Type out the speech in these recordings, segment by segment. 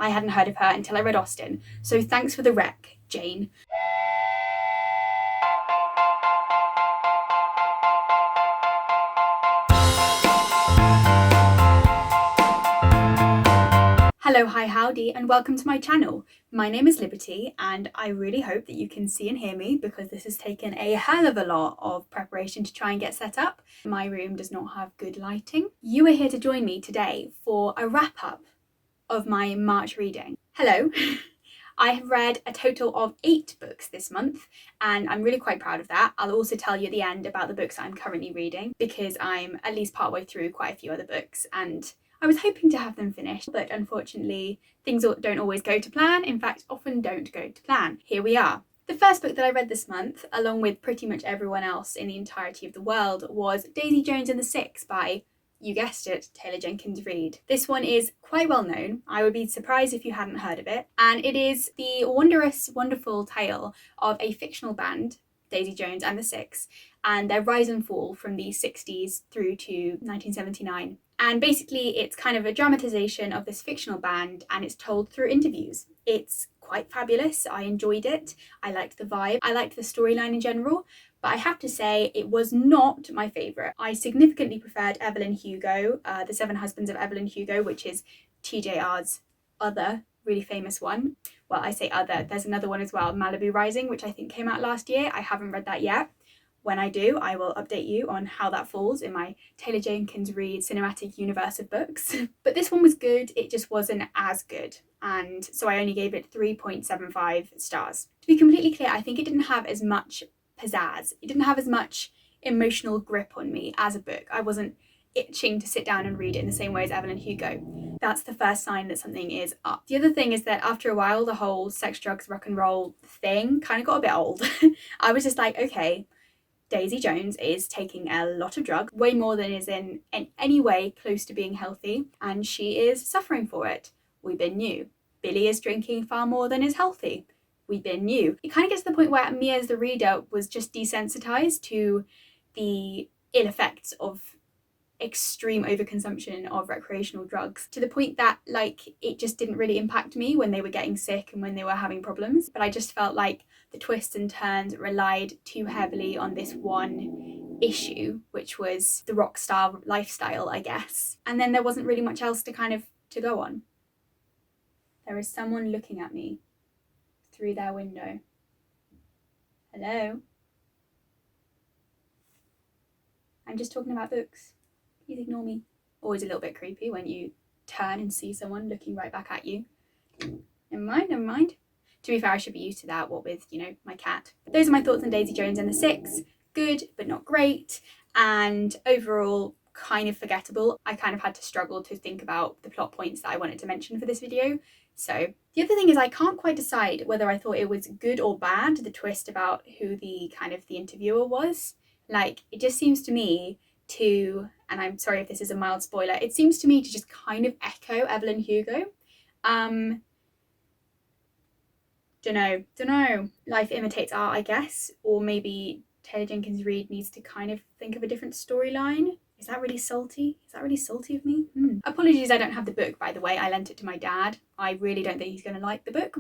I hadn't heard of her until I read Austen, so thanks for the rec, Jane. Hello, hi, howdy, and welcome to my channel. My name is Liberty, and I really hope that you can see and hear me because this has taken a hell of a lot of preparation to try and get set up. My room does not have good lighting. You are here to join me today for a wrap-up of my March reading. Hello. I have read a total of 8 books this month, and I'm really quite proud of that. I'll also tell you at the end about the books I'm currently reading because I'm at least partway through quite a few other books, and I was hoping to have them finished, but unfortunately things don't always go to plan. In fact, often don't go to plan. Here we are. The first book that I read this month, along with pretty much everyone else in the entirety of the world, was Daisy Jones and the Six by, you guessed it, Taylor Jenkins Reid. This one is quite well known. I would be surprised if you hadn't heard of it. And it is the wondrous, wonderful tale of a fictional band, Daisy Jones and the Six, and their rise and fall from the 60s through to 1979. And basically it's kind of a dramatization of this fictional band, and it's told through interviews. It's quite fabulous. I enjoyed it. I liked the vibe. I liked the storyline in general, but I have to say it was not my favourite. I significantly preferred Evelyn Hugo, The Seven Husbands of Evelyn Hugo, which is TJR's other really famous one. Well, I say other, there's another one as well, Malibu Rising, which I think came out last year. I haven't read that yet. When I do, I will update you on how that falls in my Taylor Jenkins Reid cinematic universe of books. But this one was good, it just wasn't as good. And so I only gave it 3.75 stars. To be completely clear, I think it didn't have as much pizzazz. It didn't have as much emotional grip on me as a book. I wasn't itching to sit down and read it in the same way as Evelyn Hugo. That's the first sign that something is up. The other thing is that after a while, the whole sex, drugs, rock and roll thing kind of got a bit old. I was just like, okay, Daisy Jones is taking a lot of drugs, way more than is in any way close to being healthy, and she is suffering for it. We've been new. Billy is drinking far more than is healthy. We've been new. It kind of gets to the point where me as the reader was just desensitized to the ill effects of extreme overconsumption of recreational drugs, to the point that like it just didn't really impact me when they were getting sick and when they were having problems. But I just felt like the twists and turns relied too heavily on this one issue, which was the rock star lifestyle, I guess. And then there wasn't really much else to go on. There is someone looking at me through their window. Hello? I'm just talking about books. Please ignore me. Always a little bit creepy when you turn and see someone looking right back at you. Never mind. To be fair, I should be used to that, what with, my cat. Those are my thoughts on Daisy Jones and the Six. Good, but not great. And overall, kind of forgettable. I kind of had to struggle to think about the plot points that I wanted to mention for this video. So the other thing is I can't quite decide whether I thought it was good or bad, the twist about who the interviewer was. Like, it just seems to me to, and I'm sorry if this is a mild spoiler, it seems to me to just kind of echo Evelyn Hugo. Dunno. Life imitates art, I guess. Or maybe Taylor Jenkins Reid needs to kind of think of a different storyline. Is that really salty? Is that really salty of me? Apologies, I don't have the book, by the way. I lent it to my dad. I really don't think he's going to like the book,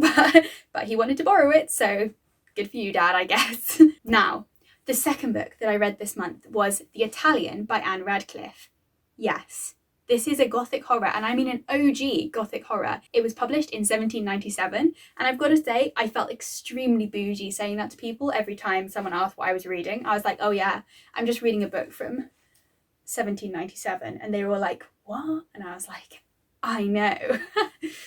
but he wanted to borrow it, so good for you, Dad, I guess. Now, the second book that I read this month was The Italian by Ann Radcliffe. Yes, this is a gothic horror, and I mean an OG gothic horror. It was published in 1797, and I've got to say, I felt extremely bougie saying that to people every time someone asked what I was reading. I was like, oh yeah, I'm just reading a book from 1797, and they were all like, what? And I was like, I know.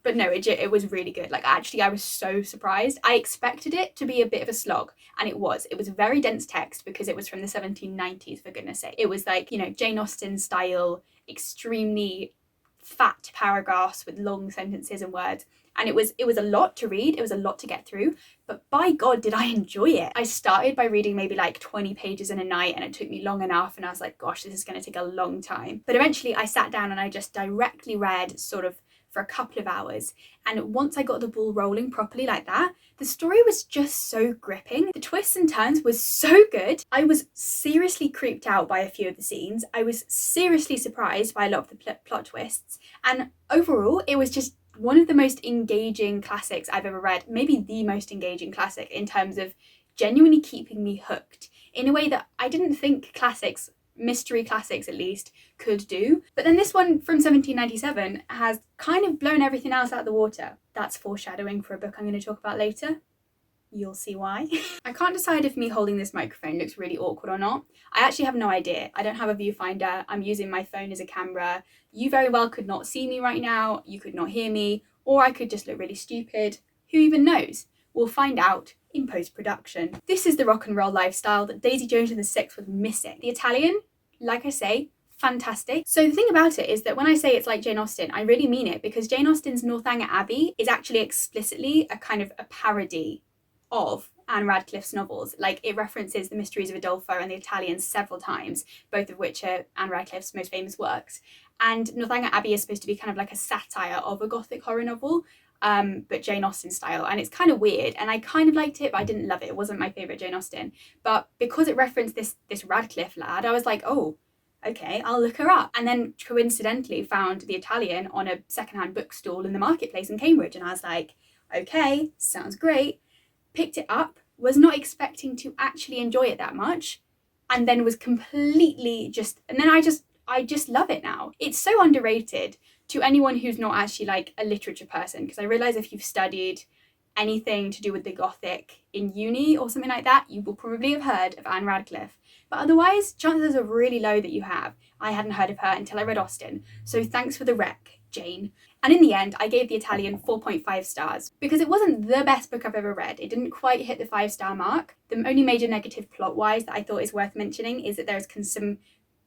But no, it was really good. Like, actually, I was so surprised. I expected it to be a bit of a slog, and it was. It was very dense text because it was from the 1790s, for goodness sake. It was like, Jane Austen style, extremely fat paragraphs with long sentences and words. And it was a lot to read, it was a lot to get through, but by God, did I enjoy it. I started by reading maybe like 20 pages in a night, and it took me long enough, and I was like, gosh, this is going to take a long time. But eventually I sat down and I just directly read sort of for a couple of hours. And once I got the ball rolling properly like that, the story was just so gripping. The twists and turns was so good. I was seriously creeped out by a few of the scenes. I was seriously surprised by a lot of the plot twists. And overall, it was just one of the most engaging classics I've ever read, maybe the most engaging classic in terms of genuinely keeping me hooked in a way that I didn't think classics, mystery classics at least, could do. But then this one from 1797 has kind of blown everything else out of the water. That's foreshadowing for a book I'm going to talk about later. You'll see why. I can't decide if me holding this microphone looks really awkward or not. I actually have no idea. I don't have a viewfinder. I'm using my phone as a camera. You very well could not see me right now. You could not hear me, or I could just look really stupid. Who even knows? We'll find out in post-production. This is the rock and roll lifestyle that Daisy Jones and the Six was missing. The Italian, like I say, fantastic. So the thing about it is that when I say it's like Jane Austen, I really mean it, because Jane Austen's Northanger Abbey is actually explicitly a kind of a parody of Ann Radcliffe's novels. Like, it references The Mysteries of Udolpho and The Italian several times, both of which are Ann Radcliffe's most famous works. And Northanger Abbey is supposed to be kind of like a satire of a gothic horror novel, but Jane Austen style. And it's kind of weird, and I kind of liked it, but I didn't love it. It wasn't my favourite Jane Austen. But because it referenced this Radcliffe lad, I was like, oh, okay, I'll look her up. And then coincidentally found The Italian on a secondhand bookstall in the marketplace in Cambridge, and I was like, okay, sounds great. Picked it up, was not expecting to actually enjoy it that much, and then was completely and then I just love it now. It's so underrated to anyone who's not actually like a literature person, because I realise if you've studied anything to do with the Gothic in uni or something like that, you will probably have heard of Ann Radcliffe. But otherwise, chances are really low that you have. I hadn't heard of her until I read Austen, so thanks for the rec, Jane. And in the end, I gave The Italian 4.5 stars, because it wasn't the best book I've ever read. It didn't quite hit the 5-star mark. The only major negative plot-wise that I thought is worth mentioning is that there's some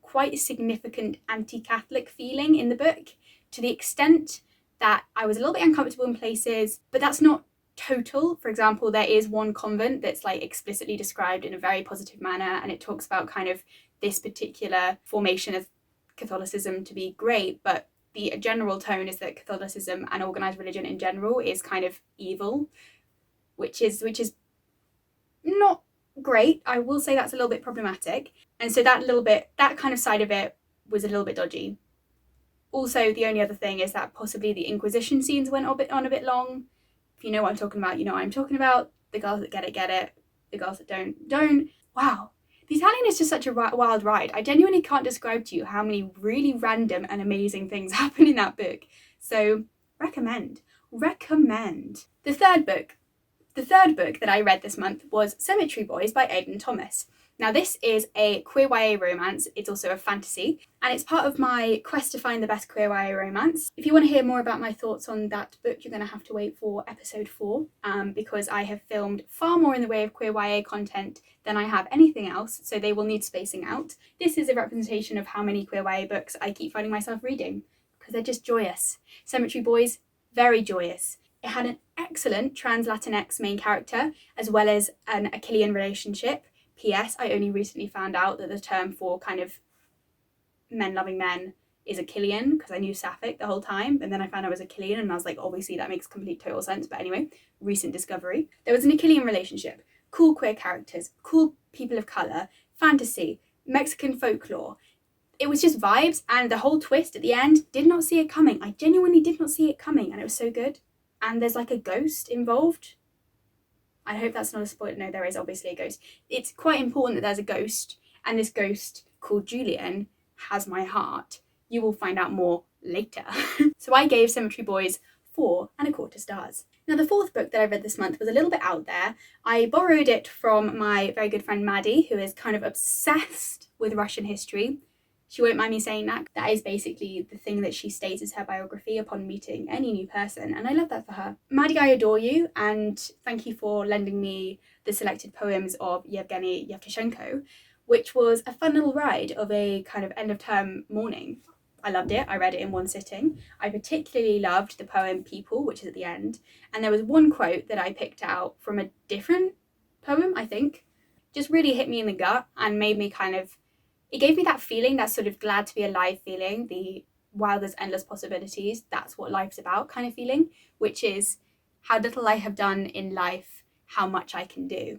quite significant anti-Catholic feeling in the book, to the extent that I was a little bit uncomfortable in places, but that's not total. For example, there is one convent that's like explicitly described in a very positive manner, and it talks about kind of this particular formation of Catholicism to be great, but the general tone is that Catholicism and organised religion in general is kind of evil, which is not great. I will say that's a little bit problematic. And so that kind of side of it was a little bit dodgy. Also, the only other thing is that possibly the Inquisition scenes went on a bit long. If you know what I'm talking about, you know what I'm talking about. The girls that get it. The girls that don't. Wow. The Italian is just such a wild ride. I genuinely can't describe to you how many really random and amazing things happen in that book. So, recommend. The third book that I read this month was Cemetery Boys by Aiden Thomas. Now, this is a queer YA romance. It's also a fantasy, and it's part of my quest to find the best queer YA romance. If you want to hear more about my thoughts on that book, you're going to have to wait for episode 4, because I have filmed far more in the way of queer YA content than I have anything else, so they will need spacing out. This is a representation of how many queer YA books I keep finding myself reading, because they're just joyous. Cemetery Boys, very joyous. It had an excellent trans Latinx main character, as well as an Achillean relationship. P.S. I only recently found out that the term for kind of men loving men is Achillean, because I knew Sapphic the whole time, and then I found out it was Achillean, and I was like, obviously that makes complete total sense. But anyway, recent discovery. There was an Achillean relationship, cool queer characters, cool people of colour, fantasy, Mexican folklore. It was just vibes, and the whole twist at the end, did not see it coming. I genuinely did not see it coming, and it was so good. And there's like a ghost involved. I hope that's not a spoiler. No, there is obviously a ghost. It's quite important that there's a ghost, and this ghost called Julian has my heart. You will find out more later. So I gave Cemetery Boys 4.25 stars. Now, the fourth book that I read this month was a little bit out there. I borrowed it from my very good friend Maddie, who is kind of obsessed with Russian history. She won't mind me saying that. That is basically the thing that she states as her biography upon meeting any new person, and I love that for her. Maddie, I adore you, and thank you for lending me the selected poems of Yevgeny Yevtushenko, which was a fun little ride of a kind of end-of-term morning. I loved it. I read it in one sitting. I particularly loved the poem People, which is at the end, and there was one quote that I picked out from a different poem, I think. Just really hit me in the gut and made me it gave me that feeling, that sort of glad to be alive feeling, the wow, there's endless possibilities, that's what life's about kind of feeling, which is how little I have done in life, how much I can do.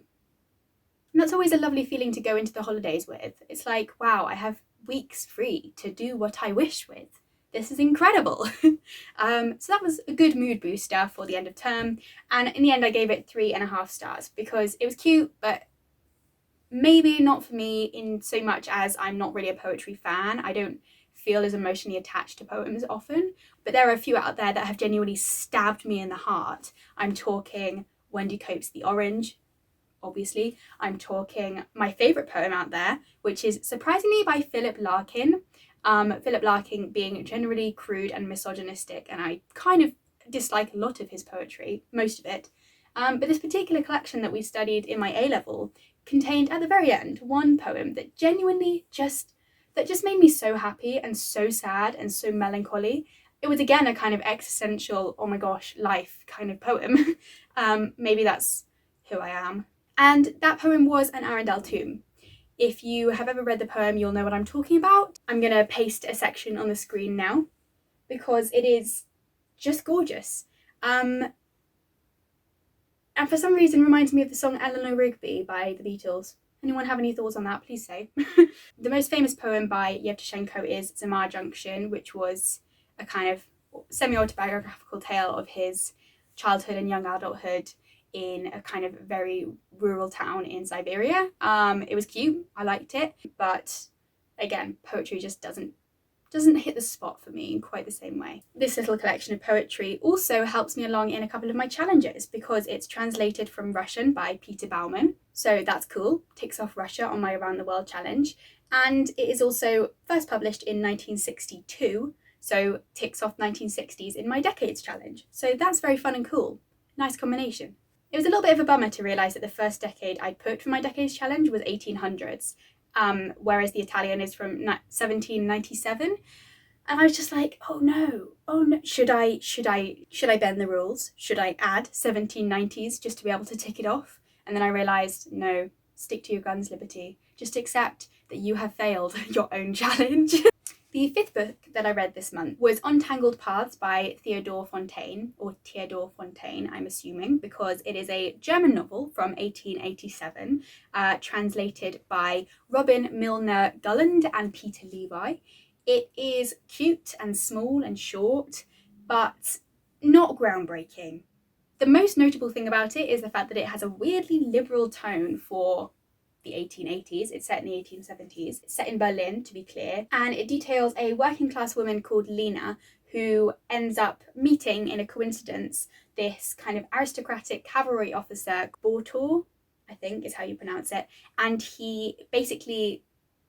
And that's always a lovely feeling to go into the holidays with. It's like, wow, I have weeks free to do what I wish with. this is incredible. So that was a good mood booster for the end of term, and in the end I gave it 3.5 stars because it was cute, but maybe not for me in so much as I'm not really a poetry fan. I don't feel as emotionally attached to poems often, but there are a few out there that have genuinely stabbed me in the heart. I'm talking Wendy Cope's The Orange, obviously. I'm talking my favourite poem out there, which is surprisingly by Philip Larkin. Philip Larkin being generally crude and misogynistic, and I kind of dislike a lot of his poetry, most of it. But this particular collection that we studied in my A-level contained at the very end one poem that genuinely just made me so happy and so sad and so melancholy. It was again a kind of existential, oh my gosh, life kind of poem. Maybe that's who I am. And that poem was An Arundel Tomb. If you have ever read the poem, you'll know what I'm talking about. I'm going to paste a section on the screen now because it is just gorgeous. And for some reason reminds me of the song Eleanor Rigby by the Beatles. Anyone have any thoughts on that? Please say. The most famous poem by Yevtushenko is Zamar Junction, which was a kind of semi-autobiographical tale of his childhood and young adulthood in a kind of very rural town in Siberia. It was cute, I liked it, but again, poetry just doesn't hit the spot for me in quite the same way. This little collection of poetry also helps me along in a couple of my challenges because it's translated from Russian by Peter Bauman, so that's cool, ticks off Russia on my Around the World challenge, and it is also first published in 1962, so ticks off 1960s in my Decades challenge, so that's very fun and cool. Nice combination. It was a little bit of a bummer to realise that the first decade I put for my Decades challenge was 1800s, whereas the Italian is from 1797, and I was just like, oh no, should I bend the rules? Should I add 1790s just to be able to tick it off? And then I realised, no, stick to your guns, Liberty. Just accept that you have failed your own challenge. The fifth book that I read this month was On Tangled Paths by Theodor Fontane, or Theodor Fontane, I'm assuming, because it is a German novel from 1887, translated by Robin Milner Gulland and Peter Levi. It is cute and small and short, but not groundbreaking. The most notable thing about it is the fact that it has a weirdly liberal tone for the 1880s. It's set in the 1870s. It's set in Berlin, to be clear, and it details a working class woman called Lena who ends up meeting, in a coincidence, this kind of aristocratic cavalry officer, Bortor, I think is how you pronounce it, and he basically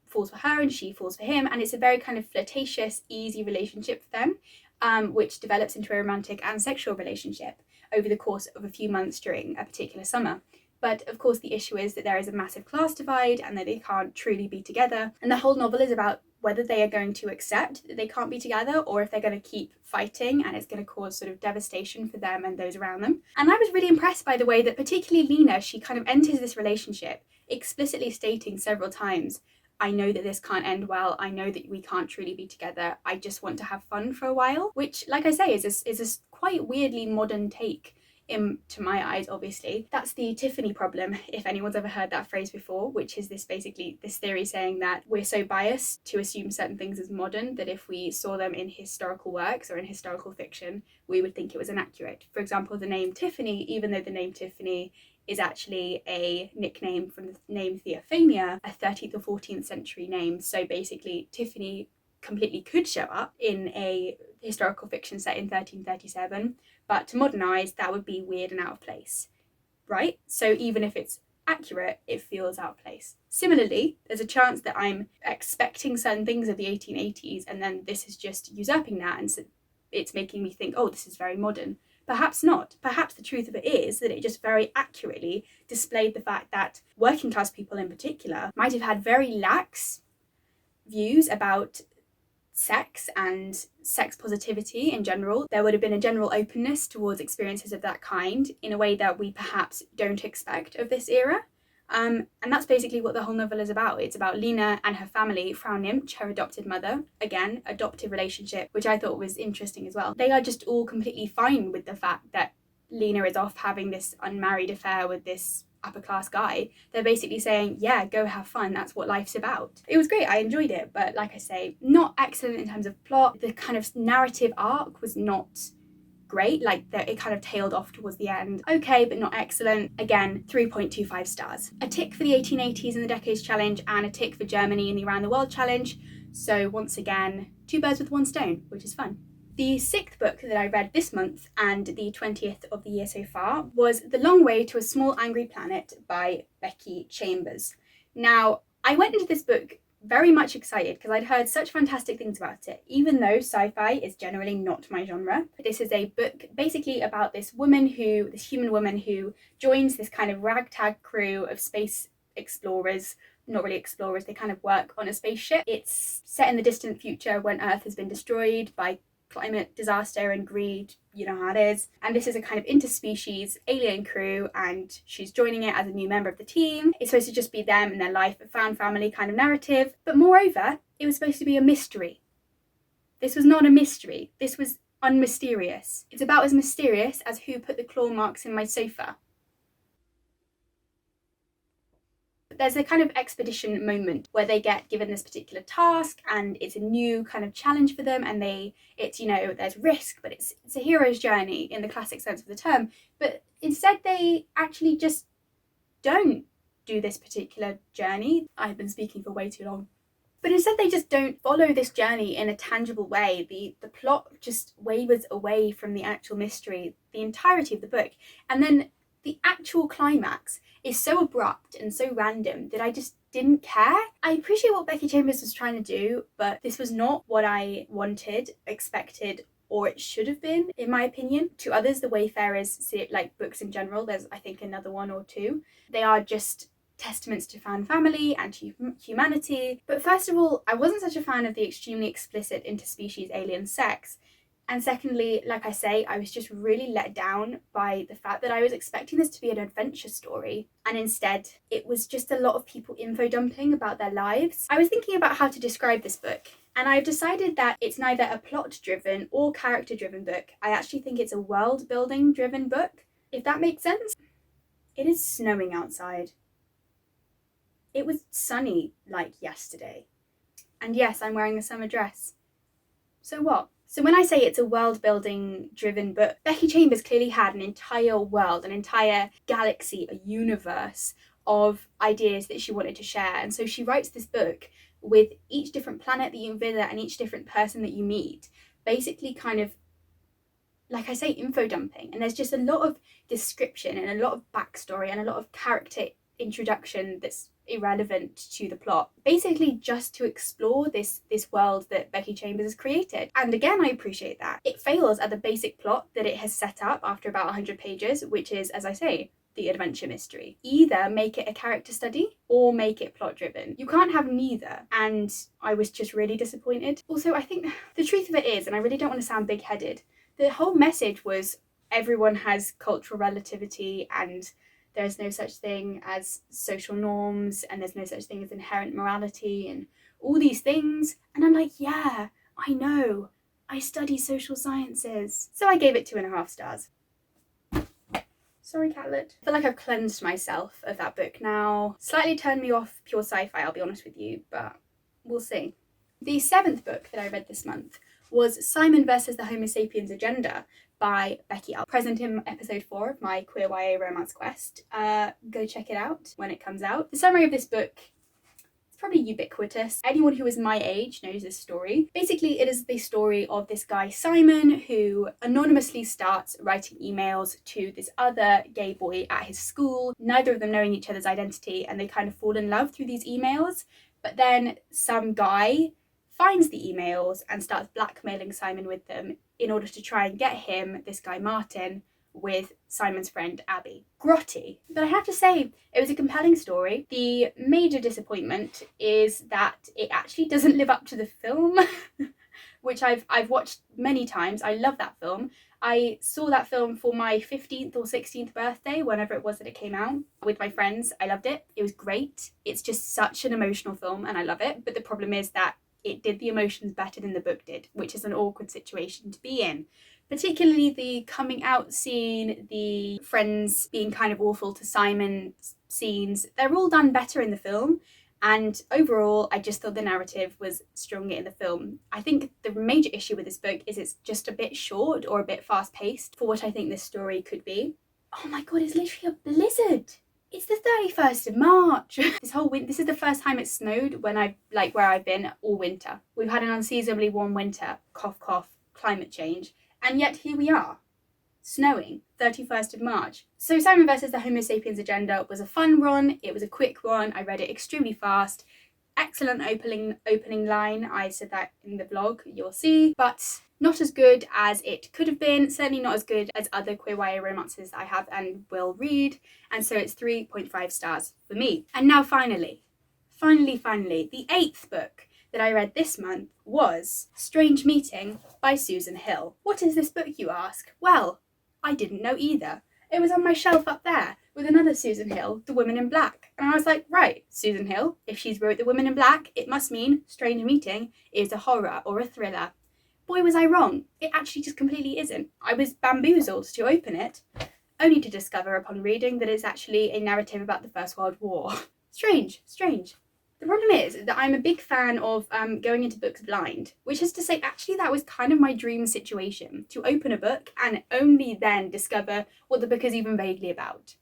falls for her and she falls for him, and it's a very kind of flirtatious, easy relationship for them, which develops into a romantic and sexual relationship over the course of a few months during a particular summer. But of course the issue is that there is a massive class divide and that they can't truly be together. And the whole novel is about whether they are going to accept that they can't be together or if they're going to keep fighting and it's going to cause sort of devastation for them and those around them. And I was really impressed by the way that particularly Lena, she kind of enters this relationship explicitly stating several times, I know that this can't end well, I know that we can't truly be together, I just want to have fun for a while, which, like I say, is a quite weirdly modern take to my eyes, obviously. That's the Tiffany problem, if anyone's ever heard that phrase before, which is this theory saying that we're so biased to assume certain things as modern that if we saw them in historical works or in historical fiction, we would think it was inaccurate. For example, the name Tiffany, even though the name Tiffany is actually a nickname from the name Theophania, a 13th or 14th century name. So basically, Tiffany completely could show up in a historical fiction set in 1337, but to modern eyes, that would be weird and out of place, right? So even if it's accurate, it feels out of place. Similarly, there's a chance that I'm expecting certain things of the 1880s, and then this is just usurping that, and so it's making me think, oh, this is very modern. Perhaps not. Perhaps the truth of it is that it just very accurately displayed the fact that working class people in particular might have had very lax views about sex and sex positivity in general. There would have been a general openness towards experiences of that kind in a way that we perhaps don't expect of this era. And that's basically what the whole novel is about. It's about Lena and her family, Frau Nimch, her adopted mother. Again, adoptive relationship, which I thought was interesting as well. They are just all completely fine with the fact that Lena is off having this unmarried affair with this upper class guy. They're basically saying, yeah, go have fun, that's what life's about. It was great, I enjoyed it, but like I say, not excellent in terms of plot. The kind of narrative arc was not great, like it kind of tailed off towards the end. Okay, but not excellent. Again, 3.25 stars. A tick for the 1880s and the Decades Challenge, and a tick for Germany in the Around the World Challenge. So once again, 2 birds with 1 stone, which is fun. The 6th book that I read this month, and the 20th of the year so far, was The Long Way to a Small Angry Planet by Becky Chambers. Now, I went into this book very much excited because I'd heard such fantastic things about it, even though sci-fi is generally not my genre. This is a book basically about this human woman who joins this kind of ragtag crew of space explorers. Not really explorers, they kind of work on a spaceship. It's set in the distant future when Earth has been destroyed by climate disaster and greed, you know how it is. And this is a kind of interspecies alien crew, and she's joining it as a new member of the team. It's supposed to just be them and their life, a found family kind of narrative. But moreover, it was supposed to be a mystery. This was not a mystery. This was unmysterious. It's about as mysterious as who put the claw marks in my sofa. There's a kind of expedition moment where they get given this particular task, and it's a new kind of challenge for them, and there's risk, but it's a hero's journey in the classic sense of the term. But instead they actually just don't do this particular journey. I've been speaking for way too long. But instead they just don't follow this journey in a tangible way. The plot just wavers away from the actual mystery the entirety of the book. And then the actual climax is so abrupt and so random that I just didn't care. I appreciate what Becky Chambers was trying to do, but this was not what I wanted, expected, or it should have been, in my opinion. To others, the Wayfarers, like books in general, there's I think another 1 or 2. They are just testaments to found family and to humanity. But first of all, I wasn't such a fan of the extremely explicit interspecies alien sex. And secondly, like I say, I was just really let down by the fact that I was expecting this to be an adventure story, and instead it was just a lot of people info dumping about their lives. I was thinking about how to describe this book, and I've decided that it's neither a plot-driven or character-driven book. I actually think it's a world-building driven book, if that makes sense. It is snowing outside. It was sunny like yesterday. And yes, I'm wearing a summer dress. So what? So when I say it's a world-building driven book, Becky Chambers clearly had an entire world, an entire galaxy, a universe of ideas that she wanted to share. And so she writes this book with each different planet that you visit and each different person that you meet, basically kind of, like I say, info dumping. And there's just a lot of description and a lot of backstory and a lot of character introduction that's irrelevant to the plot, basically just to explore this world that Becky Chambers has created. And again, I appreciate that. It fails at the basic plot that it has set up after about 100 pages, which is, as I say, the adventure mystery. Either make it a character study or make it plot driven. You can't have neither, and I was just really disappointed. Also, I think the truth of it is, and I really don't want to sound big-headed, the whole message was everyone has cultural relativity, and there's no such thing as social norms, and there's no such thing as inherent morality, and all these things. And I'm like, yeah, I know. I study social sciences. So I gave it 2.5 stars. Sorry, Catlet. I feel like I've cleansed myself of that book now. Slightly turned me off pure sci-fi, I'll be honest with you, but we'll see. The 7th book that I read this month was Simon versus the Homo Sapiens Agenda by Becky. I'll present in episode 4 of my Queer YA romance quest. Go check it out when it comes out. The summary of this book is probably ubiquitous. Anyone who is my age knows this story. Basically, it is the story of this guy Simon who anonymously starts writing emails to this other gay boy at his school, neither of them knowing each other's identity, and they kind of fall in love through these emails. But then some guy finds the emails and starts blackmailing Simon with them in order to try and get him, this guy Martin, with Simon's friend Abby. Grotty. But I have to say, it was a compelling story. The major disappointment is that it actually doesn't live up to the film, which I've watched many times. I love that film. I saw that film for my 15th or 16th birthday, whenever it was that it came out, with my friends. I loved it. It was great. It's just such an emotional film, and I love it. But the problem is that it did the emotions better than the book did, which is an awkward situation to be in. particularly the coming out scene, the friends being kind of awful to Simon scenes. They're all done better in the film. And overall, I just thought the narrative was stronger in the film. I think the major issue with this book is it's just a bit short or a bit fast paced for what I think this story could be. Oh my god, it's literally a blizzard. It's the 31st of March. This is the first time it snowed where I've been all winter. We've had an unseasonably warm winter, cough cough, climate change, and yet here we are, snowing, 31st of March. So Simon versus the Homo Sapiens Agenda was a fun run, it was a quick one, I read it extremely fast. Excellent opening line, I said that in the vlog, you'll see, but not as good as it could have been, certainly not as good as other queer YA romances I have and will read, and so it's 3.5 stars for me. And now finally, the 8th book that I read this month was Strange Meeting by Susan Hill. What is this book, you ask? Well, I didn't know either. It was on my shelf up there with another Susan Hill, The Woman in Black. And I was like, right, Susan Hill, if she's wrote The Woman in Black, it must mean Strange Meeting is a horror or a thriller. Boy, was I wrong. It actually just completely isn't. I was bamboozled to open it, only to discover upon reading that it's actually a narrative about the First World War. Strange. The problem is that I'm a big fan of going into books blind, which is to say, actually, that was kind of my dream situation, to open a book and only then discover what the book is even vaguely about.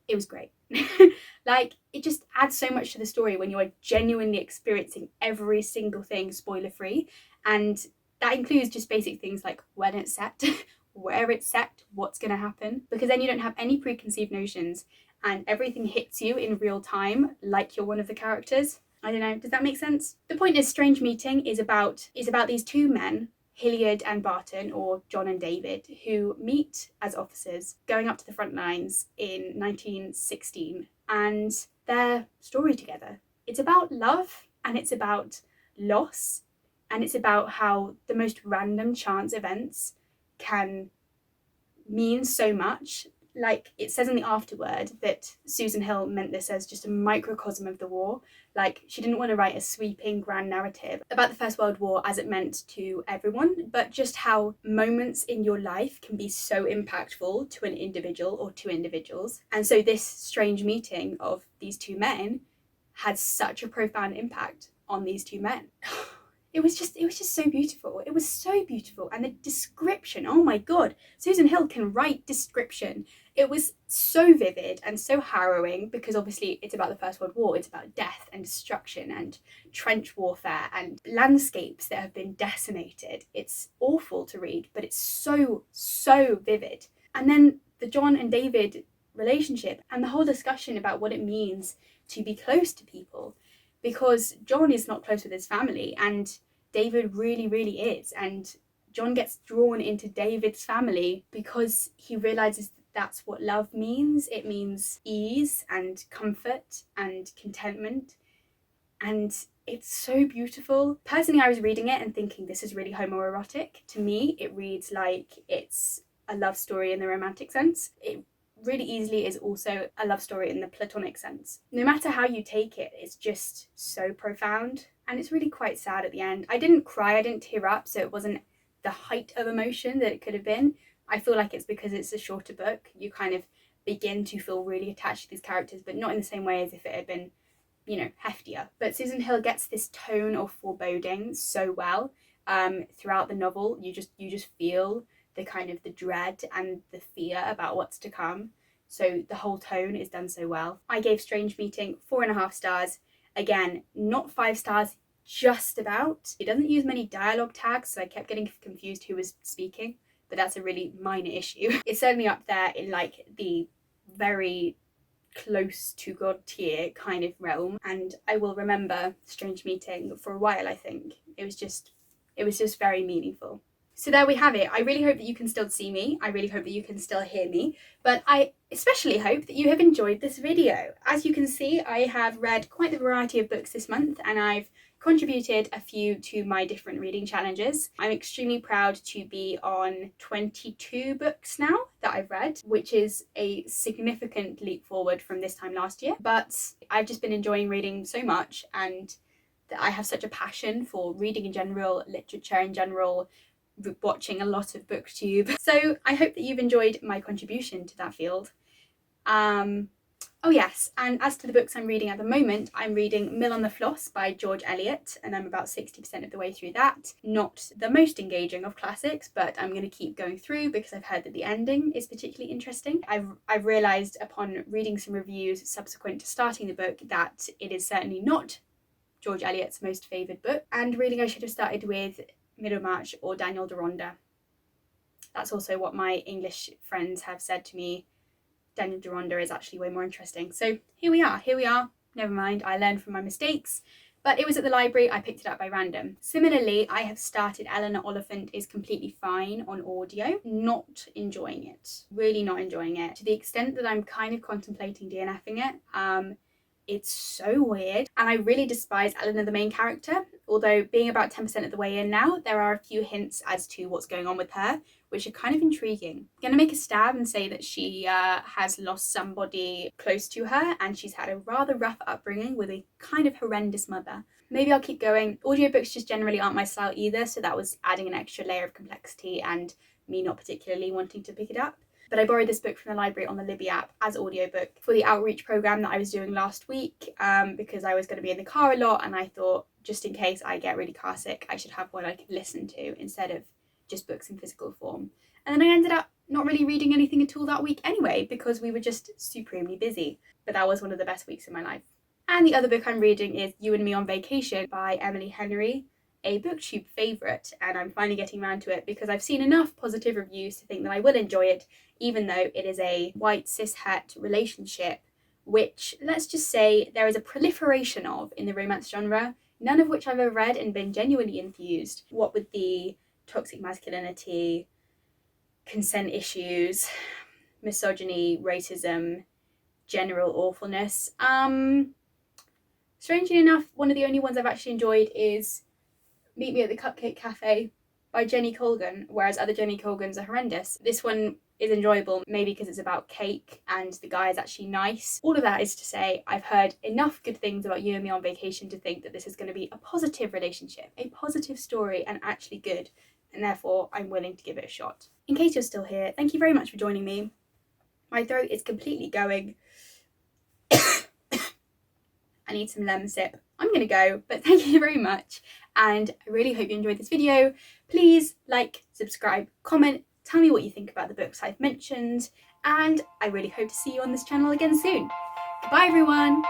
It was great. It just adds so much to the story when you are genuinely experiencing every single thing spoiler-free, and that includes just basic things like when it's set, where it's set, what's going to happen, because then you don't have any preconceived notions and everything hits you in real time like you're one of the characters. I don't know, does that make sense? The point is, Strange Meeting is about these two men, Eliot and Barton, or John and David, who meet as officers going up to the front lines in 1916, and their story together. It's about love, and it's about loss, and it's about how the most random chance events can mean so much. Like, it says in the afterword that Susan Hill meant this as just a microcosm of the war. Like, she didn't want to write a sweeping grand narrative about the First World War as it meant to everyone, but just how moments in your life can be so impactful to an individual or two individuals. And so this strange meeting of these two men had such a profound impact on these two men. It was just so beautiful. It was so beautiful. And the description, oh my god, Susan Hill can write description. It was so vivid and so harrowing, because obviously it's about the First World War. It's about death and destruction and trench warfare and landscapes that have been decimated. It's awful to read, but it's so vivid. And then the John and David relationship and the whole discussion about what it means to be close to people, because John is not close with his family and David really is, and John gets drawn into David's family because he realizes that that's what love means. It means ease and comfort and contentment, and it's so beautiful. Personally, I was reading it and thinking this is really homoerotic. To me, it reads like it's a love story in the romantic sense. It really easily is also a love story in the platonic sense. No matter how you take it, it's just so profound, and it's really quite sad at the end. I didn't cry, I didn't tear up, so it wasn't the height of emotion that it could have been. I feel like it's because it's a shorter book, you kind of begin to feel really attached to these characters, but not in the same way as if it had been, heftier. But Susan Hill gets this tone of foreboding so well throughout the novel. You just feel the kind of the dread and the fear about what's to come. So the whole tone is done so well. I gave Strange Meeting 4.5 stars. Again, not 5 stars, just about. It doesn't use many dialogue tags, so I kept getting confused who was speaking, but that's a really minor issue. It's certainly up there in like the very close to God tier kind of realm, and I will remember Strange Meeting for a while. I think it was just very meaningful. So there we have it. I really hope that you can still see me. I really hope that you can still hear me. But I especially hope that you have enjoyed this video. As you can see, I have read quite a variety of books this month, and I've contributed a few to my different reading challenges. I'm extremely proud to be on 22 books now that I've read, which is a significant leap forward from this time last year. But I've just been enjoying reading so much, and that I have such a passion for reading in general, literature in general, watching a lot of booktube. So I hope that you've enjoyed my contribution to that field. Oh yes, and as to the books I'm reading at the moment, I'm reading Mill on the Floss by George Eliot, and I'm about 60% of the way through that. Not the most engaging of classics, but I'm going to keep going through because I've heard that the ending is particularly interesting. I've realised upon reading some reviews subsequent to starting the book that it is certainly not George Eliot's most favoured book, and really I should have started with Middlemarch or Daniel Deronda. That's also what my English friends have said to me. Daniel Deronda is actually way more interesting. So here we are. Never mind, I learned from my mistakes. But it was at the library, I picked it up by random. Similarly, I have started Eleanor Oliphant is completely fine on audio. Not enjoying it. Really not enjoying it. To the extent that I'm kind of contemplating DNFing it. It's so weird, and I really despise Eleanor, the main character, although being about 10% of the way in now, there are a few hints as to what's going on with her, which are kind of intriguing. I'm gonna make a stab and say that she has lost somebody close to her, and she's had a rather rough upbringing with a kind of horrendous mother. Maybe I'll keep going. Audiobooks just generally aren't my style either, so that was adding an extra layer of complexity and me not particularly wanting to pick it up. But I borrowed this book from the library on the Libby app as audiobook for the outreach program that I was doing last week, because I was going to be in the car a lot, and I thought just in case I get really car sick, I should have one I could listen to instead of just books in physical form. And then I ended up not really reading anything at all that week anyway, because we were just supremely busy. But that was one of the best weeks of my life. And the other book I'm reading is You and Me on Vacation by Emily Henry, a booktube favourite, and I'm finally getting around to it because I've seen enough positive reviews to think that I will enjoy it, even though it is a white cis-het relationship, which, let's just say, there is a proliferation of in the romance genre, none of which I've ever read and been genuinely enthused. What with the toxic masculinity, consent issues, misogyny, racism, general awfulness. Strangely enough, one of the only ones I've actually enjoyed is Meet Me at the Cupcake Cafe by Jenny Colgan, whereas other Jenny Colgans are horrendous. This one is enjoyable, maybe because it's about cake and the guy is actually nice. All of that is to say, I've heard enough good things about You and Me on Vacation to think that this is going to be a positive relationship, a positive story, and actually good, and therefore I'm willing to give it a shot. In case you're still here, thank you very much for joining me. My throat is completely going. I need some lemon sip. I'm gonna go, but thank you very much, and I really hope you enjoyed this video. Please like, subscribe, comment, tell me what you think about the books I've mentioned, and I really hope to see you on this channel again soon. Goodbye everyone!